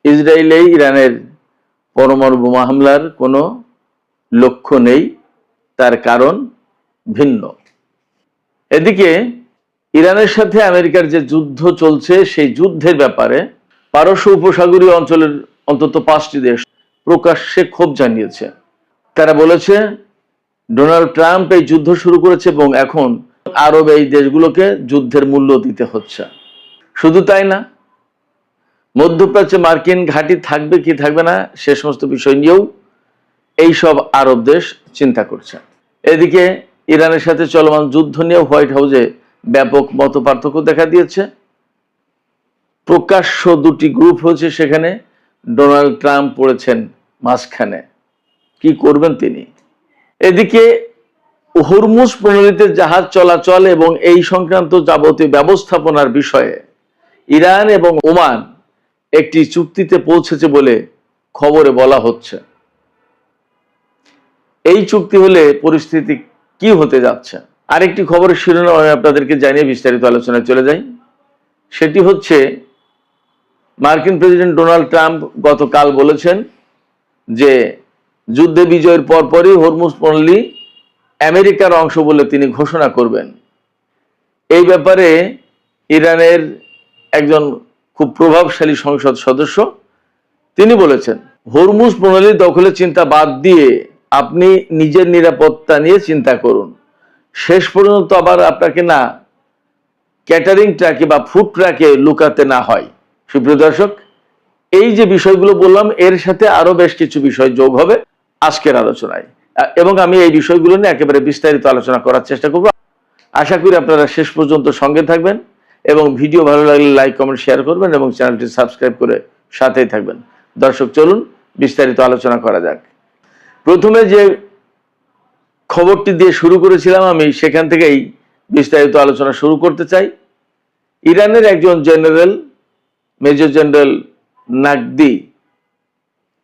ইসরায়েলে ইরানের পরমাণু বোমা হামলার কোনো লক্ষ্য নেই, তার কারণ ভিন্ন। এদিকে ইরানের সাথে আমেরিকার যে যুদ্ধ চলছে সেই যুদ্ধের ব্যাপারে পারস্য উপসাগরীয় অঞ্চলের অন্তত 5টি দেশ প্রকাশ্যে ক্ষোভ জানিয়েছে। তারা বলেছে ডোনাল্ড ট্রাম্প এই যুদ্ধ শুরু করেছে এবং এখন আরব এই দেশগুলোকে যুদ্ধের মূল্য দিতে হচ্ছে। শুধু তাই না, মধ্যপ্রাচ্যে মার্কিন ঘাঁটি থাকবে কি থাকবে না সে সমস্ত বিষয় নিয়েও এই সব আরব দেশ চিন্তা করছে। এদিকে ইরানের সাথে চলমান যুদ্ধ নিয়ে হোয়াইট হাউসে ব্যাপক মতপার্থক্য দেখা দিয়েছে। প্রকাশ্য দুটি গ্রুপ হয়েছে, সেখানে ডোনাল্ড ট্রাম্প পড়েছেন মাঝখানে। কি করবেন তিনি? এদিকে হরমুজ প্রণালীতে জাহাজ চলাচল এবং এই সংক্রান্ত যাবতীয় ব্যবস্থাপনার বিষয়ে ইরান এবং ওমান একটি চুক্তিতে পৌঁছেছে বলে খবরে বলা হচ্ছে। এই চুক্তি হলে পরিস্থিতি কি হতে যাচ্ছে? আরেকটি খবরের শিরোনাম আমি আপনাদেরকে জানিয়ে বিস্তারিত আলোচনায় চলে যাই। সেটি হচ্ছে মার্কিন প্রেসিডেন্ট ডোনাল্ড ট্রাম্প গতকাল বলেছেন যে যুদ্ধে বিজয়ের পরপরই হরমুজ প্রণালী আমেরিকার অংশ বলে তিনি ঘোষণা করবেন। এই ব্যাপারে ইরানের একজন খুব প্রভাবশালী সংসদ সদস্য তিনি বলেছেন, হরমুজ প্রণালী দখলের চিন্তা বাদ দিয়ে আপনি নিজের নিরাপত্তা নিয়ে চিন্তা করুন। শেষ পর্যন্ত আবার আপনাকে না ক্যাটারিং ট্রাকে বা ফুড ট্রাকে লুকাতে না হয়। সুপ্রিয় দর্শক, এই যে বিষয়গুলো বললাম এর সাথে আরো বেশ কিছু বিষয় যোগ হবে আজকের আলোচনায়, এবং আমি এই বিষয়গুলো নিয়ে একেবারে বিস্তারিত আলোচনা করার চেষ্টা করব। আশা করি আপনারা শেষ পর্যন্ত সঙ্গে থাকবেন এবং ভিডিও ভালো লাগলে লাইক কমেন্ট শেয়ার করবেন এবং চ্যানেলটি সাবস্ক্রাইব করে সাথেই থাকবেন। দর্শক, চলুন বিস্তারিত আলোচনা করা যাক। প্রথমে যে খবরটি দিয়ে শুরু করেছিলাম আমি সেখান থেকেই বিস্তারিত আলোচনা শুরু করতে চাই। ইরানের একজন জেনারেল, মেজর জেনারেল নাকদি,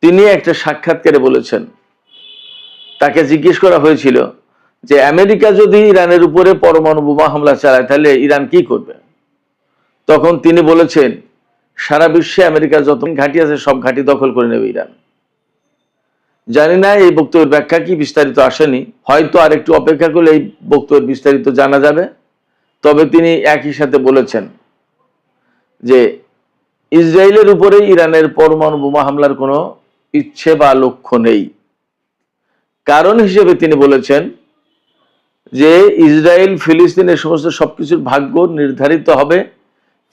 তিনি একটা সাক্ষাৎকারে বলেছেন, তাকে জিজ্ঞেস করা হয়েছিল যে আমেরিকা যদি ইরানের উপরে পরমাণু বোমা হামলা চালায় তাহলে ইরান কি করবে। তখন তিনি বলেছেন সারা বিশ্বে আমেরিকার যত ঘাঁটি আছে সব ঘাঁটি দখল করে নেবে ইরান। জানি না এই বক্তব্যের ব্যাখ্যা কি, বিস্তারিত আসেনি, হয়তো আরেকটু অপেক্ষা করলে এই বক্তব্যের বিস্তারিত জানা যাবে। তবে তিনি একই সাথে বলেছেন যে ইসরায়েলের উপরে ইরানের পরমাণু বোমা হামলার কোনো ইচ্ছে বা লক্ষ্য নেই। কারণ হিসেবে তিনি বলেছেন যে ইসরায়েল ফিলিস্তিনের সমস্ত সবকিছুর ভাগ্য নির্ধারিত হবে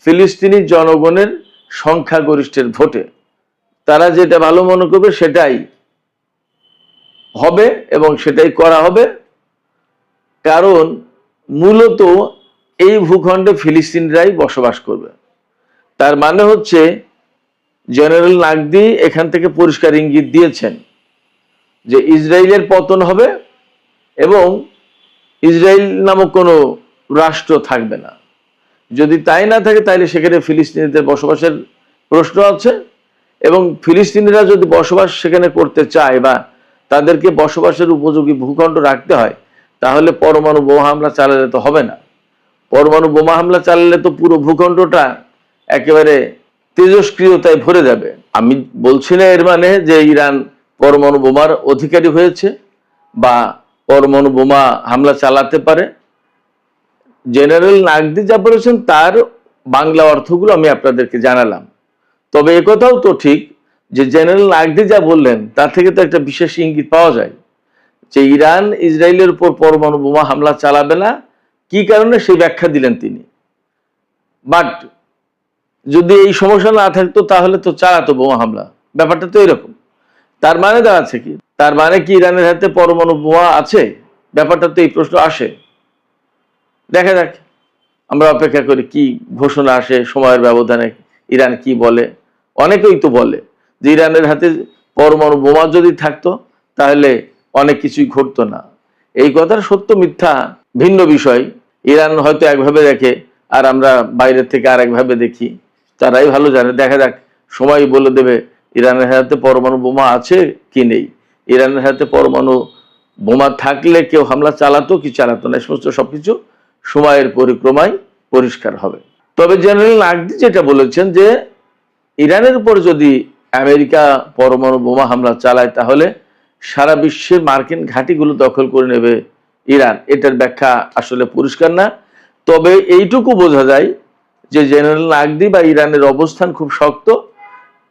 ফিলিস্তিনি জনগণের সংখ্যাগরিষ্ঠের ভোটে। তারা যেটা ভালো মনে করবে সেটাই হবে এবং সেটাই করা হবে। কারণ মূলত এই ভূখণ্ডে ফিলিস্তিনিরাই বসবাস করবে। তার মানে হচ্ছে জেনারেল নাকদি এখান থেকে পরিষ্কার ইঙ্গিত দিয়েছেন যে ইসরায়েলের পতন হবে এবং ইসরায়েল নামক কোনো রাষ্ট্র থাকবে না। যদি তাই না থাকে তাহলে সেখানে ফিলিস্তিনিদের বসবাসের প্রশ্ন আছে, এবং ফিলিস্তিনিরা যদি বসবাস সেখানে করতে চায় বা তাদেরকে বসবাসের উপযোগী ভূখণ্ড রাখতে হয় তাহলে পরমাণু বোমা হামলা চালালে তো হবে না। পরমাণু বোমা হামলা চালালে তো পুরো ভূখণ্ডটা একেবারে তেজস্ক্রিয়তায় ভরে যাবে। আমি বলছি না এর মানে যে ইরান পরমাণু বোমার অধিকারী হয়েছে বা পরমাণু বোমা হামলা চালাতে পারে। জেনারেল নাকদি যা বলেছেন তার বাংলা অর্থগুলো আমি আপনাদেরকে জানালাম। তবে একথাও তো ঠিক যে জেনারেল নাকদি যা বললেন তার থেকে তো একটা বিশেষ ইঙ্গিত পাওয়া যায় যে ইরান ইসরায়েলের উপর পরমাণু বোমা হামলা চালাবে না। কি কারণে সেই ব্যাখ্যা দিলেন তিনি। বাট যদি এই সমস্যা না থাকতো তাহলে তো চালাতো বোমা হামলা, ব্যাপারটা তো এরকম। তার মানে দাঁড়াচ্ছে কি, তার মানে কি ইরানের হাতে পরমাণু বোমা আছে? ব্যাপারটা তো এই প্রশ্ন আসে। দেখা যাক, আমরা অপেক্ষা করি কি ঘোষণা আসে সময়ের ব্যবধানে ইরান কি বলে। অনেকেই তো বলে যে ইরানের হাতে পরমাণু বোমা যদি থাকতো তাহলে অনেক কিছুই ঘটতো না। এই কথার সত্য মিথ্যা ভিন্ন বিষয়। ইরান হয়তো একভাবে দেখে আর আমরা বাইরের থেকে আর একভাবে দেখি, তারাই ভালো জানে। দেখা যাক, সময় বলে দেবে ইরানের হাতে পরমাণু বোমা আছে কি নেই। ইরানের হাতে পরমাণু বোমা থাকলে কেউ হামলা চালাতো কি চালাতো না, সমস্ত সবকিছু সময়ের পরিক্রমায় পরিষ্কার হবে। তবে জেনারেল নাকদি যেটা বলেছেন যে ইরানের উপর যদি আমেরিকা পরমাণু বোমা হামলা চালায় তাহলে সারা বিশ্বের মার্কিন ঘাঁটিগুলো দখল করে নেবে ইরান। এটার ব্যাখ্যা আসলে পরিষ্কার না, তবে এইটুকু বোঝা যায় যে জেনারেল নাগদি বা ইরানের অবস্থান খুব শক্ত,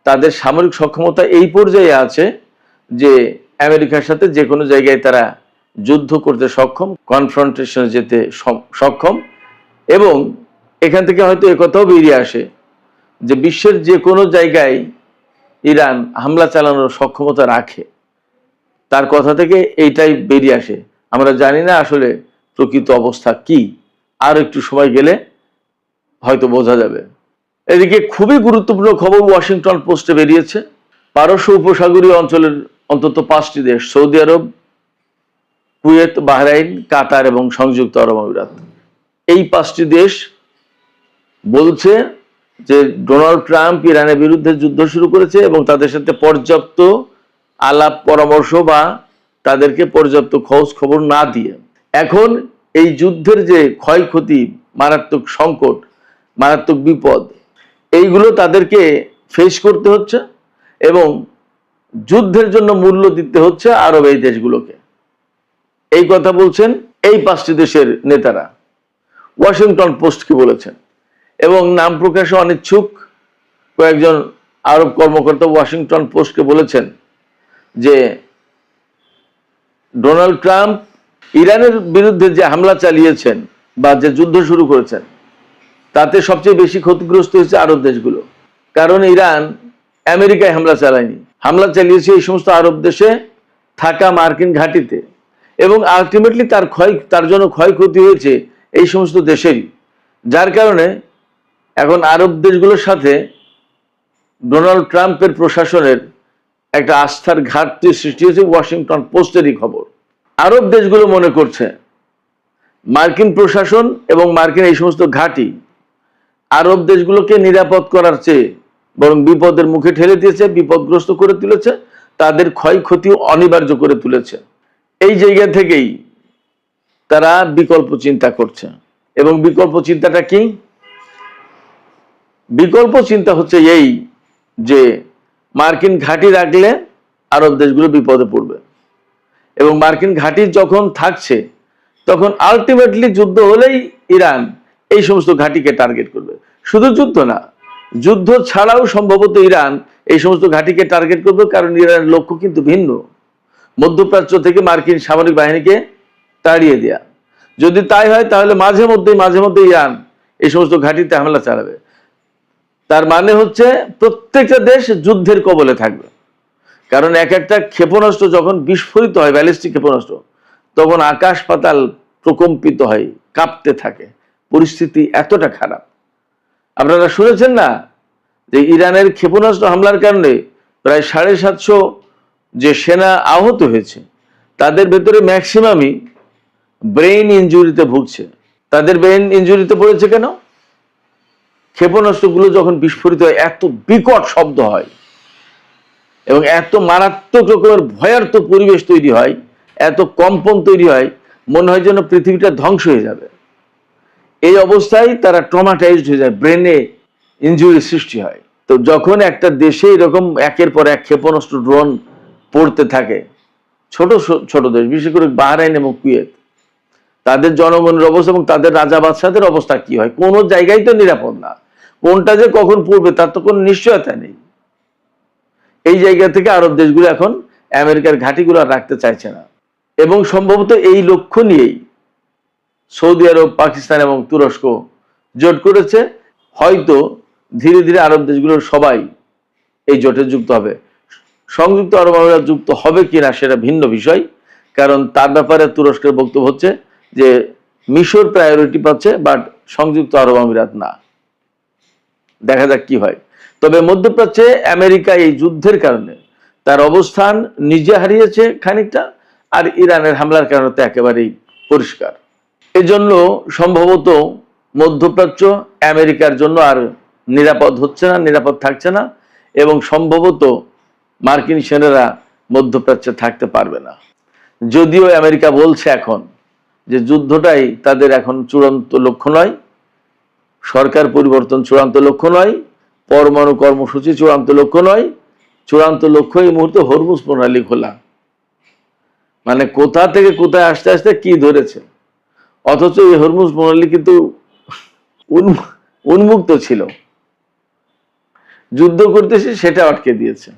তাদের সামরিক সক্ষমতা এই পর্যায়ে আছে যে আমেরিকার সাথে যে কোনো জায়গায় তারা যুদ্ধ করতে সক্ষম, কনফ্রন্টেশনে যেতে সক্ষম। এবং এখান থেকে হয়তো একথাও বেরিয়ে আসে যে বিশ্বের যে কোনো জায়গায় ইরান হামলা চালানোর সক্ষমতা রাখে, তার কথা থেকে এইটাই বেরিয়ে আসে। আমরা জানি না আসলে প্রকৃত অবস্থা কি, আর একটু সময় গেলে হয়তো বোঝা যাবে। এদিকে খুবই গুরুত্বপূর্ণ খবর ওয়াশিংটন পোস্টে বেরিয়েছে। পারস্য উপসাগরীয় অঞ্চলের অন্তত 5টি দেশ, সৌদি আরব, কুয়েত, বাহরাইন, কাতার এবং সংযুক্ত আরব আমিরাত, এই 5টি দেশ বলছে যে ডোনাল্ড ট্রাম্প ইরানের বিরুদ্ধে যুদ্ধ শুরু করেছে এবং তাদের সাথে পর্যাপ্ত আলাপ পরামর্শ বা তাদেরকে পর্যাপ্ত খোঁজ খবর না দিয়ে এখন এই যুদ্ধের যে ক্ষয়ক্ষতি, মারাত্মক সংকট, মারাত্মক বিপদ, এইগুলো তাদেরকে ফেস করতে হচ্ছে এবং যুদ্ধের জন্য মূল্য দিতে হচ্ছে আরব এই দেশগুলোকে। এই কথা বলছেন এই 5টি দেশের নেতারা। ওয়াশিংটন পোস্ট কি বলেছেন এবং নাম প্রকাশে অনিচ্ছুক কয়েকজন আরব কর্মকর্তা ওয়াশিংটন পোস্টকে বলেছেন যে ডোনাল্ড ট্রাম্প ইরানের বিরুদ্ধে যে হামলা চালিয়েছেন বা যে যুদ্ধ শুরু করেছেন তাতে সবচেয়ে বেশি ক্ষতিগ্রস্ত হয়েছে আরব দেশগুলো, কারণ ইরান আমেরিকায় হামলা চালায়নি, হামলা চালিয়েছে এই সমস্ত আরব দেশে থাকা মার্কিন ঘাঁটিতে এবং আলটিমেটলি তার জন্য ক্ষয়ক্ষতি হয়েছে এই সমস্ত দেশেরই। যার কারণে এখন আরব দেশগুলোর সাথে ডোনাল্ড ট্রাম্পের প্রশাসনের একটা আস্থার ঘাটতি সৃষ্টি হয়েছে। ওয়াশিংটন পোস্টেরই খবর। আরব দেশগুলো মনে করছে মার্কিন প্রশাসন এবং মার্কিন এই সমস্ত ঘাঁটি আরব দেশগুলোকে নিরাপদ করার চেয়ে বরং বিপদের মুখে ঠেলে দিয়েছে, বিপদগ্রস্ত করে তুলেছে, তাদের ক্ষয়ক্ষতি অনিবার্য করে তুলেছে। এই জায়গা থেকেই তারা বিকল্প চিন্তা করছে। এবং বিকল্প চিন্তাটা কি? বিকল্প চিন্তা হচ্ছে এই যে মার্কিন ঘাঁটি রাখলে আরব দেশগুলো বিপদে পড়বে এবং মার্কিন ঘাঁটি যখন থাকছে তখন আলটিমেটলি যুদ্ধ হলেই ইরান এই সমস্ত ঘাঁটিকে টার্গেট করবে। শুধু যুদ্ধ না, যুদ্ধ ছাড়াও সম্ভবত ইরান এই সমস্ত ঘাঁটিকে টার্গেট করবে, কারণ ইরানের লক্ষ্য কিন্তু ভিন্ন। মধ্যপ্রাচ্য থেকে মার্কিন সামরিক বাহিনীকে তাড়িয়ে দেয়া। যদি তাই হয় তাহলে মাঝে মধ্যে ইরান এই সমস্ত ঘাঁটিতে হামলা চালাবে। তার মানে হচ্ছে প্রত্যেকটা দেশ যুদ্ধের কবলে থাকবে, কারণ এক একটা ক্ষেপণাস্ত্র যখন বিস্ফোরিত হয়, ব্যালিস্টিক ক্ষেপণাস্ত্র, তখন আকাশ পাতাল প্রকম্পিত হয়, কাঁপতে থাকে। পরিস্থিতি এতটা খারাপ। আপনারা শুনেছেন না যে ইরানের ক্ষেপণাস্ত্র হামলার কারণে প্রায় 750 যে সেনা আহত হয়েছে, তাদের ভেতরে ম্যাক্সিমামই ব্রেইন ইনজুরিতে ভুগছে। তাদের ব্রেইন ইনজুরিতে পড়েছে কেন? ক্ষেপণাস্ত্রগুলো যখন বিস্ফোরিত হয় এত বিকট শব্দ হয় এবং এত মারাত্মক রকমের ভয়ার্থ পরিবেশ তৈরি হয়, এত কম্পন তৈরি হয়, মনে হয় যেন পৃথিবীটা ধ্বংস হয়ে যাবে। এই অবস্থায় তারা ট্রমাটাইজড হয়ে যায়, ব্রেনে ইনজুরি সৃষ্টি হয়। তো যখন একটা দেশে এরকম একের পর এক ক্ষেপণাস্ত্র, ড্রোন পড়তে থাকে, ছোট ছোট দেশ, বিশেষ করে বাহরাইন এবং কুয়েত, তাদের জনগণের অবস্থা এবং তাদের রাজা বাদশাদের অবস্থা কি হয়? কোনো জায়গায় তো নিরাপদ না। কোনটা যে কখন পড়বে তার তো কোনো নিশ্চয়তা নেই। এই জায়গা থেকে আরব দেশগুলো এখন আমেরিকার ঘাঁটিগুলো রাখতে চাইছে না এবং সম্ভবত এই লক্ষ্য নিয়েই সৌদি আরব, পাকিস্তান এবং তুরস্ক জোট করেছে। হয়তো ধীরে ধীরে আরব দেশগুলোর সবাই এই জোটে যুক্ত হবে। সংযুক্ত আরব আমিরাত যুক্ত হবে কিনা সেটা ভিন্ন বিষয়, কারণ তার ব্যাপারে তুরস্কের বক্তব্য হচ্ছে যে মিশর প্রায়োরিটি পাচ্ছে, বাট সংযুক্ত আরব আমিরাত না। দেখা যাক কি হয়। তবে মধ্যপ্রাচ্যে আমেরিকা এই যুদ্ধের কারণে তার অবস্থান নিজে হারিয়েছে খানিকটা, আর ইরানের হামলার কারণে তো একেবারেই পরিষ্কার। এজন্য সম্ভবত মধ্যপ্রাচ্য আমেরিকার জন্য আর নিরাপদ হচ্ছে না, নিরাপদ থাকছে না এবং সম্ভবত মার্কিন সেনারা মধ্যপ্রাচ্যে থাকতে পারবে না। যদিও আমেরিকা বলছে এখন যে যুদ্ধটাই তাদের এখন চূড়ান্ত লক্ষ্য নয়, সরকার পরিবর্তন চূড়ান্ত লক্ষ্য নয়, পরমাণু কর্মসূচি চূড়ান্ত লক্ষ্য নয়, চূড়ান্ত লক্ষ্য এই মুহূর্তে হরমুজ প্রণালী খোলা। মানে কোথা থেকে কোথায় আস্তে আস্তে কি ধরেছে, অথচ এই হরমুজ প্রণালী কিন্তু উন্মুক্ত ছিল, যুদ্ধ করতেছে সেটা আটকে দিয়েছে।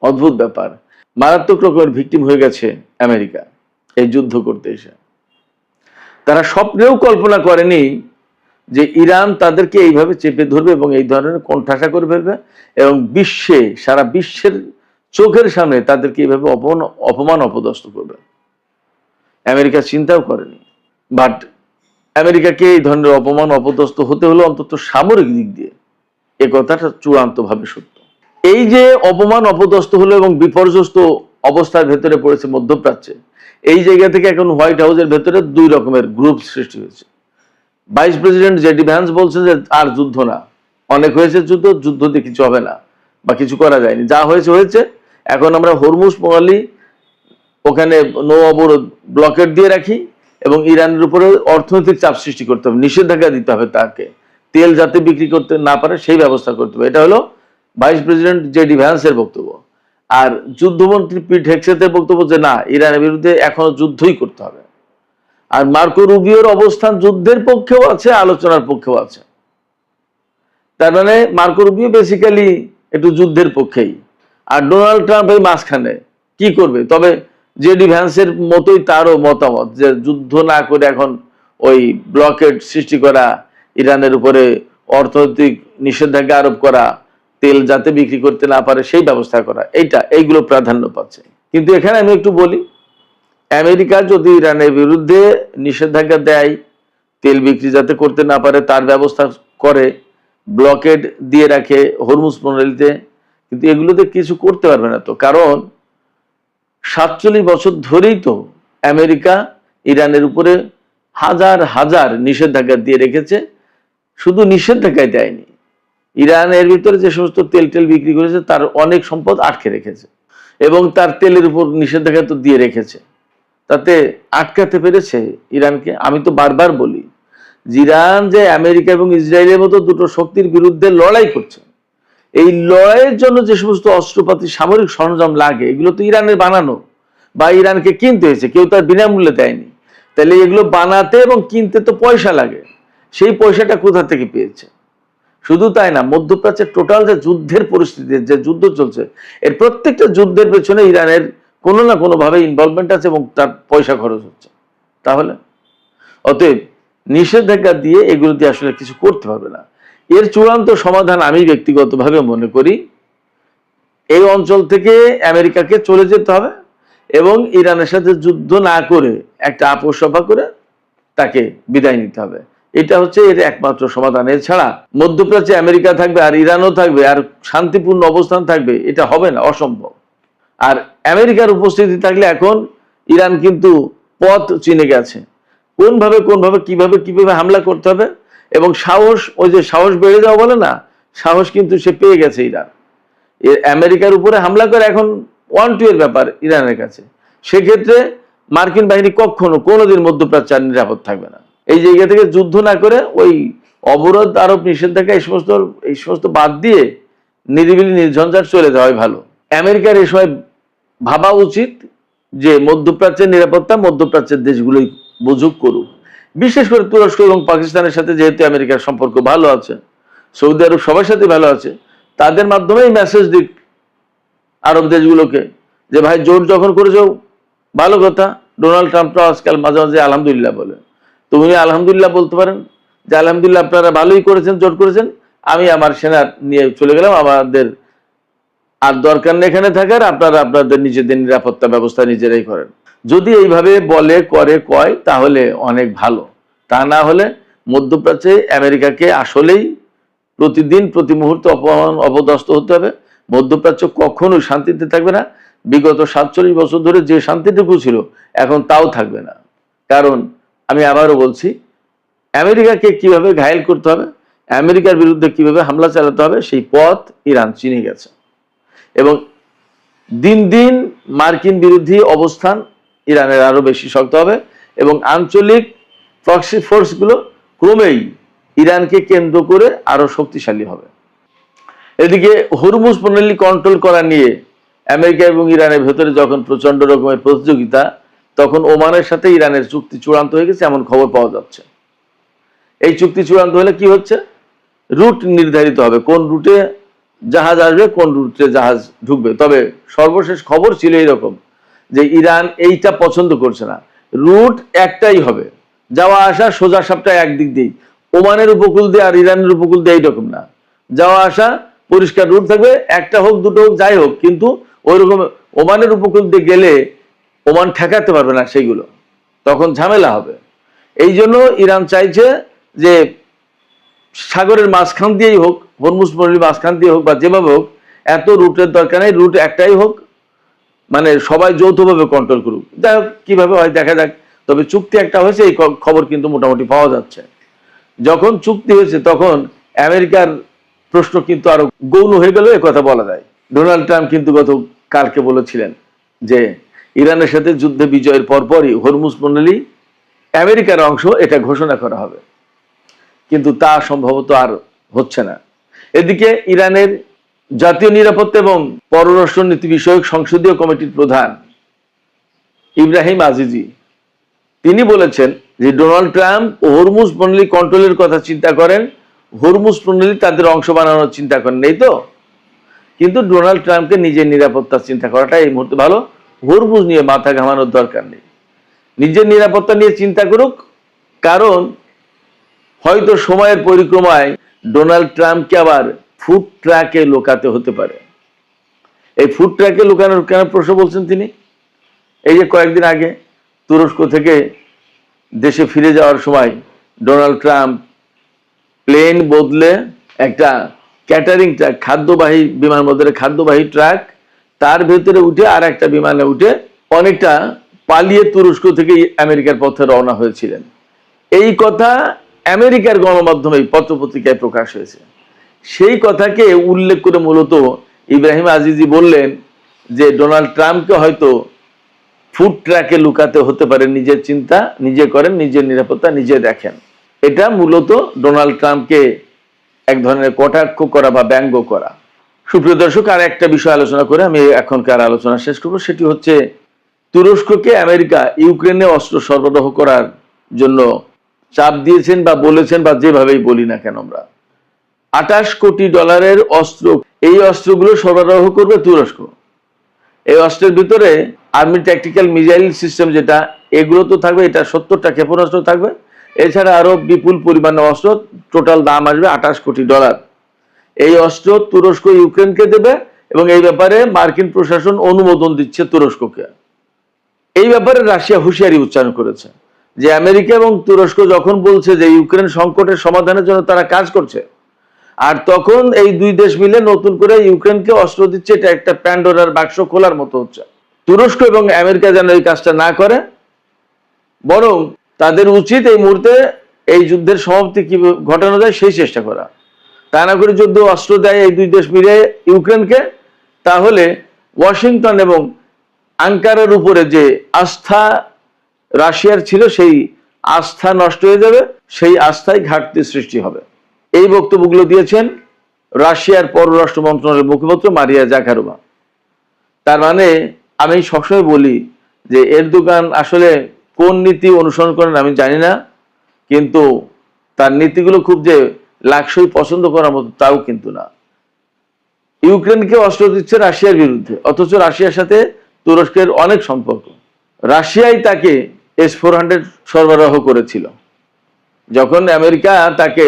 অদ্ভুত ব্যাপার। মারাত্মক রকমের ভিকটিম হয়ে গেছে আমেরিকা এই যুদ্ধ করতে এসে। তারা স্বপ্নেও কল্পনা করেনি যে ইরান তাদেরকে এইভাবে চেপে ধরবে এবং এই ধরনের কোণঠাসা করে ফেলবে এবং সারা বিশ্বের চোখের সামনে তাদেরকে এইভাবে অপমান অপদস্থ করবে। আমেরিকা চিন্তাও করেনি। বাট আমেরিকাকে এই ধরনের অপমান অপদস্থ হতে হলো অন্তত সামরিক দিক দিয়ে, এ কথাটা চূড়ান্তভাবে সত্য। এই যে অপমান অপদস্থ হলো এবং বিপর্যস্ত অবস্থার ভেতরে পড়েছে মধ্যপ্রাচ্যে, এই জায়গা থেকে এখন হোয়াইট হাউসের ভেতরে দুই রকমের গ্রুপ সৃষ্টি হয়েছে। ভাইস প্রেসিডেন্ট জেডি ভ্যান্স বলছে যে আর যুদ্ধ না, অনেক হয়েছে যুদ্ধ দিয়ে কিছু হবে না বা কিছু করা যায়নি, যা হয়েছে হয়েছে, এখন আমরা হরমুজ প্রণালী ওখানে নৌ অবরোধ ব্লকেট দিয়ে রাখি এবং ইরানের উপরে অর্থনৈতিক চাপ সৃষ্টি করতে হবে, নিষেধাজ্ঞা দিতে হবে, তাকে তেল যাতে বিক্রি করতে না পারে সেই ব্যবস্থা করতে হবে। এটা হলো ভাইস প্রেসিডেন্ট জেডি ভ্যান্সের বক্তব্য। আর যুদ্ধমন্ত্রী পিট হেগসেথের বক্তব্য যে না, ইরানের বিরুদ্ধে এখনো যুদ্ধই করতে হবে। আর মার্কো রুবিওর অবস্থান যুদ্ধের পক্ষেও আছে, আলোচনার পক্ষেও আছে। তার মানে মার্কো রুবিও বেসিক্যালি একটু যুদ্ধের পক্ষেই, আর ডোনাল্ড ট্রাম্প এই মাঝখানে কি করবে। তবে জেডি ভ্যান্সের মতোই তারও মতামত যে যুদ্ধ না করে এখন ওই ব্লকেট সৃষ্টি করা, ইরানের উপরে অর্থনৈতিক নিষেধাজ্ঞা আরোপ করা, তেল যাতে বিক্রি করতে না পারে সেই ব্যবস্থা করা, এইগুলো প্রাধান্য পাচ্ছে। কিন্তু এখানে আমি একটু বলি, আমেরিকা যদি ইরানের বিরুদ্ধে নিষেধাজ্ঞা দেয়, তেল বিক্রি যাতে করতে না পারে তার ব্যবস্থা করে, ব্লকেড দিয়ে রাখে হরমুজ প্রণালীতে, কিন্তু এগুলোতে কিছু করতে পারবে না। তো কারণ 47 বছর ধরেই তো আমেরিকা ইরানের উপরে হাজার হাজার নিষেধাজ্ঞা দিয়ে রেখেছে। শুধু নিষেধাজ্ঞায় দেয়নি, ইরানের ভিতরে যে সমস্ত তেল বিক্রি করেছে তার অনেক সম্পদ আটকে রেখেছে এবং তার তেলের উপর নিষেধাজ্ঞা তো দিয়ে রেখেছে। তাতে আটকাতে পেরেছে ইরানকে। আমি তো বারবার বলি, ইরান যে আমেরিকা এবং ইসরায়েলের মতো দুটো শক্তির বিরুদ্ধে লড়াই করছে, এই লড়াইয়ের জন্য যে সমস্ত অস্ত্রপাতি সামরিক সরঞ্জাম লাগে এগুলো তো ইরানের বানানো বা ইরানকে কিনতে হয়েছে, কেউ তার বিনামূল্যে দেয়নি। তাহলে এগুলো বানাতে এবং কিনতে তো পয়সা লাগে, সেই পয়সাটা কোথা থেকে পেয়েছে? শুধু তাই না, মধ্যপ্রাচ্যের টোটাল যে যুদ্ধের পরিস্থিতি, যে যুদ্ধ চলছে, এর প্রত্যেকটা যুদ্ধের পেছনে ইরানের কোনো না কোনো ভাবে ইনভলভমেন্ট আছে এবং তার পয়সা খরচ হচ্ছে। তাহলে অতএব নিষেধাজ্ঞা দিয়ে এগুলো দিয়ে আসলে কিছু করতে পারবে না। এর চূড়ান্ত সমাধান আমি ব্যক্তিগতভাবে মনে করি এই অঞ্চল থেকে আমেরিকাকে চলে যেতে হবে এবং ইরানের সাথে যুদ্ধ না করে একটা আপোষ সভা করে তাকে বিদায় নিতে হবে। এটা হচ্ছে এর একমাত্র সমাধান। এছাড়া মধ্যপ্রাচ্যে আমেরিকা থাকবে আর ইরানও থাকবে আর শান্তিপূর্ণ অবস্থান থাকবে, এটা হবে না, অসম্ভব। আর আমেরিকার উপস্থিতি থাকলে এখন ইরান কিন্তু পথ চিনে গেছে, কোনভাবে কিভাবে হামলা করতে হবে এবং সাহস, ওই যে সাহস বেড়ে যাওয়া বলে না, সাহস কিন্তু সে পেয়ে গেছে ইরান। আমেরিকার উপরে হামলা করে এখন 1-2 এর ব্যাপার ইরানের কাছে। সেক্ষেত্রে মার্কিন বাহিনী কোনোদিন মধ্যপ্রাচ্যে আর নিরাপদ থাকবে না। এই জায়গা থেকে যুদ্ধ না করে ওই অবরোধ আরোপ নিষেধাজ্ঞা এই সমস্ত বাদ দিয়ে নিরিবিলি নির্ঝঞ্ঝাট চলে যাওয়াই ভালো। আমেরিকার এই সময় ভাবা উচিত যে মধ্যপ্রাচ্যের নিরাপত্তা মধ্যপ্রাচ্যের দেশগুলোই বুঝুক, করুক। বিশেষ করে তুরস্ক এবং পাকিস্তানের সাথে যেহেতু আমেরিকার সম্পর্ক ভালো আছে, সৌদি আরব সবার সাথে ভালো আছে, তাদের মাধ্যমেই মেসেজ দিক আরব দেশগুলোকে যে ভাই জোট যখন করেছো ভালো কথা। ডোনাল্ড ট্রাম্পটা আজকাল মাঝে মাঝে আলহামদুলিল্লাহ বলে, তো উনি আলহামদুলিল্লাহ বলতে পারেন যে আলহামদুলিল্লাহ আপনারা ভালোই করেছেন, জোট করেছেন, আমি আমার সেনা নিয়ে চলে গেলাম, আমাদের আর দরকার নেই এখানে থাকার, আপনারা আপনাদের নিজেদের নিরাপত্তা ব্যবস্থা নিজেরাই করেন। যদি এইভাবে বলে করে কয় তাহলে অনেক ভালো। তা না হলে মধ্যপ্রাচ্যে আমেরিকাকে আসলেই প্রতিদিন প্রতি মুহূর্তে অপমান অপদস্থ হতে হবে। মধ্যপ্রাচ্য কখনোই শান্তিতে থাকবে না। বিগত 47 বছর ধরে যে শান্তিটুকু ছিল এখন তাও থাকবে না। কারণ আমি আবারও বলছি, আমেরিকাকে কিভাবে ঘায়েল করতে হবে, আমেরিকার বিরুদ্ধে কিভাবে হামলা চালাতে হবে সেই পথ ইরান চিনে গেছে এবং দিন দিন মার্কিন বিরোধী অবস্থান ইরানের আরো বেশি শক্ত হবে এবং আঞ্চলিক প্রক্সি ফোর্সগুলো ক্রমেই ইরানকে কেন্দ্র করে আরো শক্তিশালী হবে। এদিকে হরমুজ প্রণালী কন্ট্রোল করা নিয়ে আমেরিকা এবং ইরানের ভেতরে যখন প্রচন্ড রকমের প্রতিযোগিতা, তখন ওমানের সাথে ইরানের চুক্তি চূড়ান্ত হয়ে গেছে এমন খবর পাওয়া যাচ্ছে। এই চুক্তি চূড়ান্ত হলে কি হচ্ছে, রুট নির্ধারিত হবে, কোন রুটে জাহাজ আসবে, কোন রুটে জাহাজ ঢুকবে। তবে সর্বশেষ খবর ছিল এইরকম যে ইরান এইটা পছন্দ করছে না, রুট একটাই হবে, যাওয়া আসা সোজা সাপটা একদিক দিয়েই, ওমানের উপকূল দিয়ে আর ইরানের উপকূল দিয়ে এইরকম না, যাওয়া আসা পরিষ্কার রুট থাকবে, একটা হোক দুটো হোক যাই হোক, কিন্তু ওই রকম ওমানের উপকূল দিয়ে গেলে ওমান ঠেকাতে পারবে না সেইগুলো, তখন ঝামেলা হবে। এই জন্য ইরান চাইছে যে সাগরের মাঝখান দিয়েই হোক, হরমুজ প্রণালীর মাঝখান দিয়ে হোক বা যেভাবে হোক, এত রুটের দরকার নেই, রুট একটাই হোক, মানে সবাই যৌথভাবে কন্ট্রোল করুক, যাই হোক কিভাবে হয় দেখা যাক। তবে চুক্তি একটা হয়েছে, এই খবর কিন্তু মোটামুটি পাওয়া যাচ্ছে। যখন চুক্তি হয়েছে তখন আমেরিকার প্রশ্ন কিন্তু আরো গৌণ হয়ে গেল, এ কথা বলা যায়। ডোনাল্ড ট্রাম্প কিন্তু গত কালকে বলেছিলেন যে ইরানের সাথে যুদ্ধে বিজয়ের পরপরই হরমুজ প্রণালী আমেরিকার অংশ, এটা ঘোষণা করা হবে, কিন্তু তা সম্ভবত আর হচ্ছে না। এদিকে ইরানের জাতীয় নিরাপত্তা এবং পররাষ্ট্র নীতি বিষয়ক সংসদীয় কমিটির প্রধান ইব্রাহিম আজিজি তিনি বলেছেন যে ডোনাল্ড ট্রাম্প হরমুজ প্রণালী কন্ট্রোলের কথা চিন্তা করেন, হরমুজ প্রণালী তাদের অংশ বানানোর চিন্তা করেন নেই তো। কিন্তু ডোনাল্ড ট্রাম্পকে নিজের নিরাপত্তার চিন্তা করাটা এই মুহূর্তে ভালো, হরমুজ নিয়ে মাথা ঘামানোর দরকার নেই, নিজের নিরাপত্তা নিয়ে চিন্তা করুক। কারণ হয়তো সময়ের পরিক্রমায় ডোনাল্ড ট্রাম্পকে আবার ফুড ট্রাকে লুকাতে হতে পারে। এই ফুড ট্রাকে লুকানোর কেন প্রশ্ন বলছেন তিনি, এই যে কয়েকদিন আগে তুরস্ক থেকে দেশে ফিরে যাওয়ার সময় ডোনাল্ড ট্রাম্প প্লেন বদলে একটা ক্যাটারিং ট্রাক, খাদ্যবাহী বিমান বদলে খাদ্যবাহী ট্রাক, তার ভেতরে উঠে আর একটা বিমানে উঠে অনেকটা পালিয়ে তুরস্ক থেকে আমেরিকার পথে রওনা হয়েছিলেন। এই কথা আমেরিকার গণমাধ্যমে পত্রপত্রিকায় প্রকাশ হয়েছে। সেই কথাকে উল্লেখ করে মূলত ইব্রাহিম আজিজি বললেন যে ডোনাল্ড ট্রাম্পকে হয়তো ফুড ট্র্যাকে লুকাতে হতে পারে, নিজের চিন্তা নিজে করেন, নিজের নিরাপত্তা নিজে দেখেন। এটা মূলত ডোনাল্ড ট্রাম্পকে এক ধরনের কটাক্ষ করা বা ব্যঙ্গ করা। সুপ্রিয় দর্শক, আর একটা বিষয় আলোচনা করে আমি এখনকার আলোচনা শেষ করবো, সেটি হচ্ছে তুরস্ককে আমেরিকা ইউক্রেনে অস্ত্র সরবরাহ করার জন্য চাপ দিয়েছেন বা বলেছেন, বা যেভাবেই বলি না কেন আমরা, $28 কোটি অস্ত্র, এই অস্ত্রগুলো সরবরাহ করবে তুরস্ক। এই অস্ত্রের ভিতরে আর্মি ট্যাকটিক্যাল মিসাইল সিস্টেম যেটা, এগুলো তো থাকবে, এটা 70টা ক্ষেপণাস্ত্র থাকবে, এছাড়া আরো বিপুল পরিমাণে অস্ত্র, টোটাল দাম আসবে $28 কোটি। এই অস্ত্র তুরস্ক ইউক্রেনকে দেবে এবং এই ব্যাপারে মার্কিন প্রশাসন অনুমোদন দিচ্ছে তুরস্ককে। এই ব্যাপারে রাশিয়া হুঁশিয়ারি উচ্চারণ করেছে যে আমেরিকা এবং তুরস্ক যখন বলছে যে ইউক্রেন সংকটের সমাধানের জন্য তারা কাজ করছে, আর তখন এই দুই দেশ মিলে নতুন করে ইউক্রেনকে অস্ত্র দিচ্ছে, এটা একটা প্যান্ডোরার বাক্স খোলার মতো হচ্ছে। তুরস্ক এবং আমেরিকা যেন এই কাজটা না করে, বরং তাদের উচিত এই মুহূর্তে এই যুদ্ধের সমাপ্তি কি ঘটানো যায় সেই চেষ্টা করা। তা না করে যদি অস্ত্র দেয় এই দুই দেশ মিলে ইউক্রেনকে, তাহলে ওয়াশিংটন এবং আঙ্কারার উপরে যে আস্থা রাশিয়ার ছিল, সেই আস্থা নষ্ট হয়ে যাবে, সেই আস্থায় ঘাটতি সৃষ্টি হবে। এই বক্তব্যগুলো দিয়েছেন রাশিয়ার পররাষ্ট্র মন্ত্রণালয়ের মুখপাত্র মারিয়া জাখারোভা। তার মানে আমি সবসময় বলি যে এরদোগান আসলে কোন নীতি অনুসরণ করেন আমি জানি না, কিন্তু তার নীতিগুলো খুব যে লাকসই পছন্দ করার মতো তাও কিন্তু না। ইউক্রেনকে অস্ত্র দিচ্ছে রাশিয়ার বিরুদ্ধে, অথচ রাশিয়ার সাথে তুরস্কের অনেক সম্পর্ক। রাশিয়াই তাকে S-400 সরবরাহ করেছিল। যখন আমেরিকা তাকে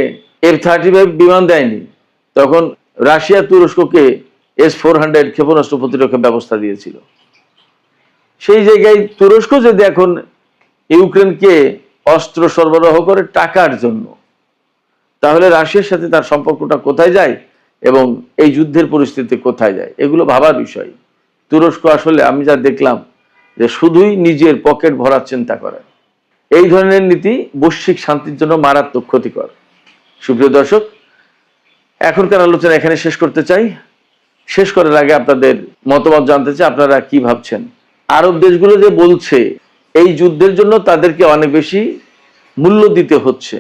F-35 বিমান দেয়নি, তখন রাশিয়া তুরস্ককে S-400 ক্ষেপণাস্ত্র প্রতিরক্ষা ব্যবস্থা দিয়েছিল। সেই জায়গায় তুরস্ক যদি এখন ইউক্রেনকে অস্ত্র সরবরাহ করে টাকার জন্য, তাহলে রাশিয়ার সাথে তার সম্পর্কটা কোথায় যায় এবং এই যুদ্ধের পরিস্থিতি কোথায় যায়, এগুলো ভাবার বিষয়। তুরস্ক আসলে আমি যা দেখলাম যে শুধুই নিজের পকেট ভরার চিন্তা করে। এই ধরনের নীতি বৈশ্বিক শান্তির জন্য মারাত্মক ক্ষতিকর। সুপ্রিয় দর্শক, এখনকার আলোচনা এখানে শেষ করতে চাই। শেষ করার আগে আপনাদের মতামত জানতে চাই, আপনারা কি ভাবছেন? আরব দেশগুলো যে বলছে এই যুদ্ধের জন্য তাদেরকে অনেক বেশি মূল্য দিতে হচ্ছে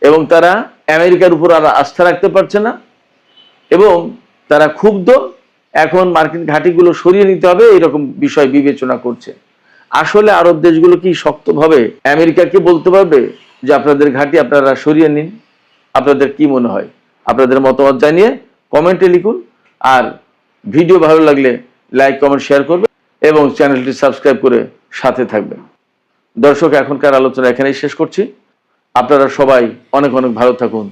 এবং তারা আমেরিকার উপর আর আস্থা রাখতে পারছে না, এবং তারা ক্ষুব্ধ, এখন মার্কিন ঘাঁটিগুলো সরিয়ে নিতে হবে এরকম বিষয় বিবেচনা করছে। আসলে আরব দেশগুলো কি শক্তভাবে আমেরিকাকে বলতে পারবে যে আপনাদের ঘাঁটি আপনারা সরিয়ে নিন? আপনাদের কি মনে হয়? আপনাদের মতামত জানিয়ে কমেন্টে লিখুন, আর ভিডিও ভালো লাগলে লাইক কমেন্ট শেয়ার করবেন এবং চ্যানেলটি সাবস্ক্রাইব করে সাথে থাকবেন। দর্শক, এখনকার আলোচনা এখানেই শেষ করছি। আপনারা সবাই অনেক অনেক ভালো থাকুন।